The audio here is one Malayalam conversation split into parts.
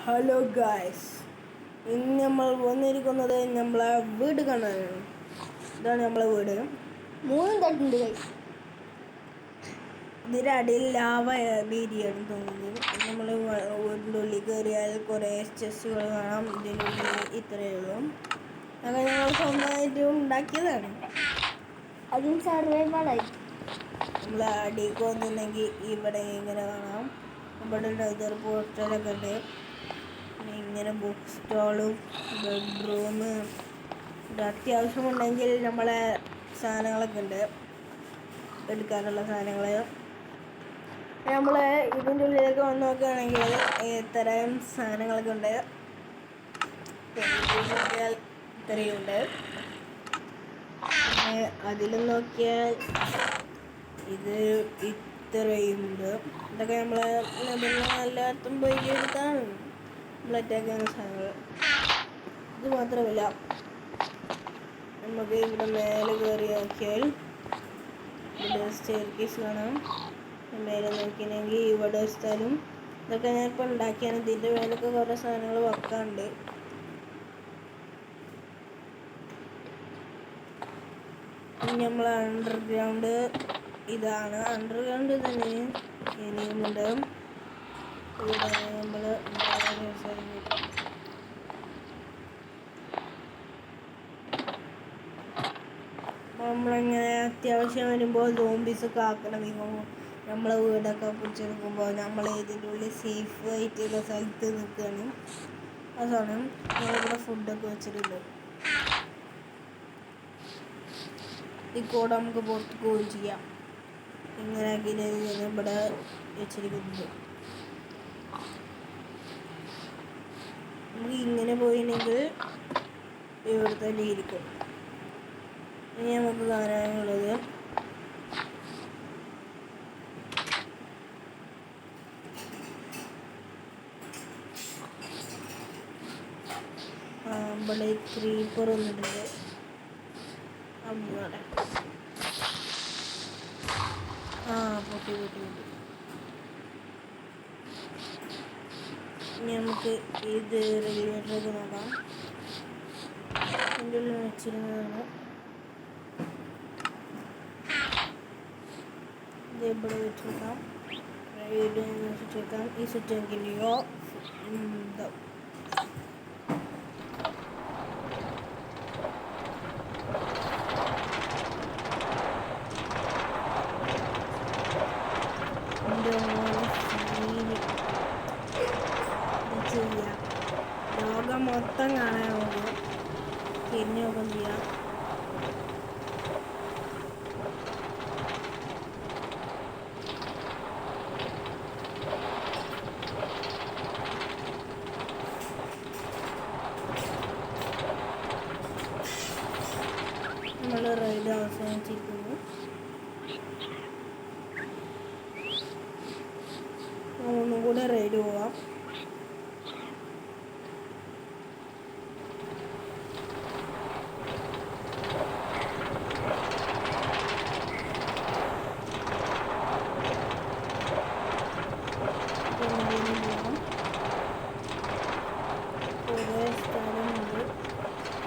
ഹലോ ഗായ്സ്, ഇന്ന് നമ്മൾ വന്നിരിക്കുന്നത് നമ്മളെ വീട് കാണാനാണ്. ഇതാണ് നമ്മളെ വീട്. 3 തട്ടുണ്ട് ഗൈസ്. ഇതിൻ്റെ അടിയിൽ ലാവ ബീരിയാണ് തോന്നുന്നത്. നമ്മൾ വീടിൻ്റെ ഉള്ളിൽ കയറിയാൽ കുറേ ചെസ്സുകൾ കാണാം. ഇതിൻ്റെ ഉള്ളിൽ ഇത്രയേ ഉള്ളൂ. അതൊക്കെ ഞങ്ങൾ സ്വന്തമായിട്ട് ഉണ്ടാക്കിയതാണ്. അതും സർവൈവലായി. നമ്മൾ അടിക്ക് വന്നിട്ടുണ്ടെങ്കിൽ ഇവിടെ ഇങ്ങനെ കാണാം. ഇവിടെ ഇതൊരു പോസ്റ്ററൊക്കെ ഉണ്ട്. ഇങ്ങനെ ബുക്ക് സ്റ്റോളും ബെഡ്റൂം, അത്യാവശ്യമുണ്ടെങ്കിൽ നമ്മളെ സാധനങ്ങളൊക്കെ ഉണ്ട്, എടുക്കാനുള്ള സാധനങ്ങൾ. നമ്മൾ ഇതിൻ്റെ ഉള്ളിലേക്ക് വന്ന് നോക്കുകയാണെങ്കിൽ ഇത്തരം സാധനങ്ങളൊക്കെ ഉണ്ട്. ഇത്രയുണ്ട്. പിന്നെ അതിലും നോക്കിയാൽ ഇത് ഇത്രയുണ്ട്. ഇതൊക്കെ നമ്മളെ എല്ലായിടത്തും പോയി എടുത്താണ് നമ്മളറ്റാക്കുന്ന സാധനങ്ങൾ. ഇത് മാത്രമല്ല, നമുക്ക് ഇവിടെ മേലെ കയറി നോക്കിയാൽ ഇവിടെ സ്റ്റെയർകേസ് കാണാം. മേലെ നോക്കിയിട്ടുണ്ടെങ്കിൽ ഇവിടെ സ്ഥലം. ഇതൊക്കെ ഞാനിപ്പോൾ ഉണ്ടാക്കിയാണ്. ഇതിൻ്റെ മേലൊക്കെ കുറേ സാധനങ്ങൾ വെക്കാറുണ്ട്. ഇനി നമ്മൾ അണ്ടർഗ്രൗണ്ട് ഇതാണ്. അണ്ടർഗ്രൗണ്ട് തന്നെ ഇനിയുമുണ്ട്. ഇവിടെ നമ്മൾ നമ്മളിങ്ങനെ അത്യാവശ്യം വരുമ്പോൾ സോംബീസൊക്കെ ആക്കണമെങ്കിൽ നമ്മളെ വീടൊക്കെ പിടിച്ചെടുക്കുമ്പോൾ നമ്മൾ ഇതിൻ്റെ ഉള്ളിൽ സേഫ് ആയിട്ടുള്ള സ്ഥലത്ത് നിൽക്കുകയാണ്. അതാണ് നമ്മളിവിടെ ഫുഡൊക്കെ വെച്ചിട്ടുണ്ട്. ഈ കൂടെ നമുക്ക് പുറത്ത് പോവുകയും ചെയ്യാം. ഇങ്ങനെ ആക്കിയിട്ട് ഇവിടെ വെച്ചിരിക്കുന്നത്. നമുക്ക് ഇങ്ങനെ പോയിട്ടുണ്ടെങ്കിൽ ഇവിടെ തന്നെ ഇരിക്കും. ഇനി നമുക്ക് കാണാനുള്ളത് ഇവിടെ ക്രീപ്പർ വന്നിട്ടുണ്ട്. അവിടെ പൊട്ടി. ഇനി നമുക്ക് ഇത് റെഗുലേറ്ററൊക്കെ നോക്കാം. ഇതിൻ്റെ ഉള്ളിൽ വെച്ചിരുന്നതാണ്. ഇത് ഇവിടെ വെച്ച് വെക്കാം. സ്വിച്ച് വെക്കാം. ഈ സ്വിച്ച് നോക്കിയോ ചെയ്യാം. ലോകം മൊത്തം കാണാൻ നോക്കും. തിരിഞ്ഞു നോക്കുകയും ചെയ്യാം. നമ്മൾ റൈഡ് അവസാനിച്ചിരിക്കുന്നു. ഒന്നും കൂടെ റൈഡ് പോവാം. കുറേ സ്ഥലമുണ്ട്.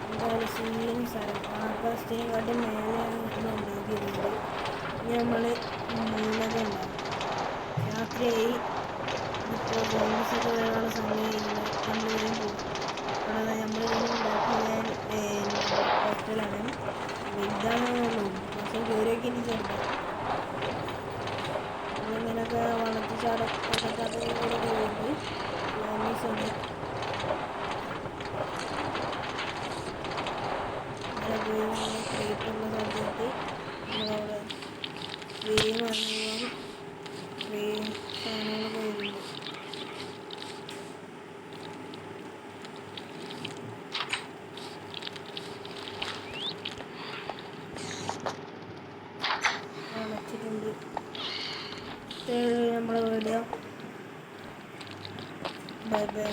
എന്തായാലും സീലിംഗ് സ്ഥലം ആകാശത്തിനെക്കാട്ടി മേലെയാണ് ഇത് ഉണ്ടാക്കിയിരുന്നത്. നമ്മൾ മുന്നൊക്കെ ഉണ്ടാകും. രാത്രിയായി. ഇപ്പോൾ ബോംബസൊക്കെ വരാനുള്ള സമയമില്ല. നമ്മളിതിനും പോകും. അവിടെ നമ്മളിതിനും ഉണ്ടാക്കിയ ഹോസ്റ്റലാണ്. വലുതാണെന്ന് പക്ഷെ കയറിയൊക്കെ ഇനി ചെറുതാണ്. നമ്മളിങ്ങനെയൊക്കെ വളർത്തി ചാടൊക്കെ പോയിട്ട് ബോംബസുണ്ട്. ക്രീപ്പുള്ള സ്ഥലത്ത് നമ്മളവിടെ ക്രീം വാങ്ങുമ്പോൾ ക്രീം സാധനങ്ങളൊക്കെ വരുന്നുണ്ട്. അടച്ചിട്ടുണ്ട്. നമ്മളെ വീഡിയോ ബൈ ബൈ.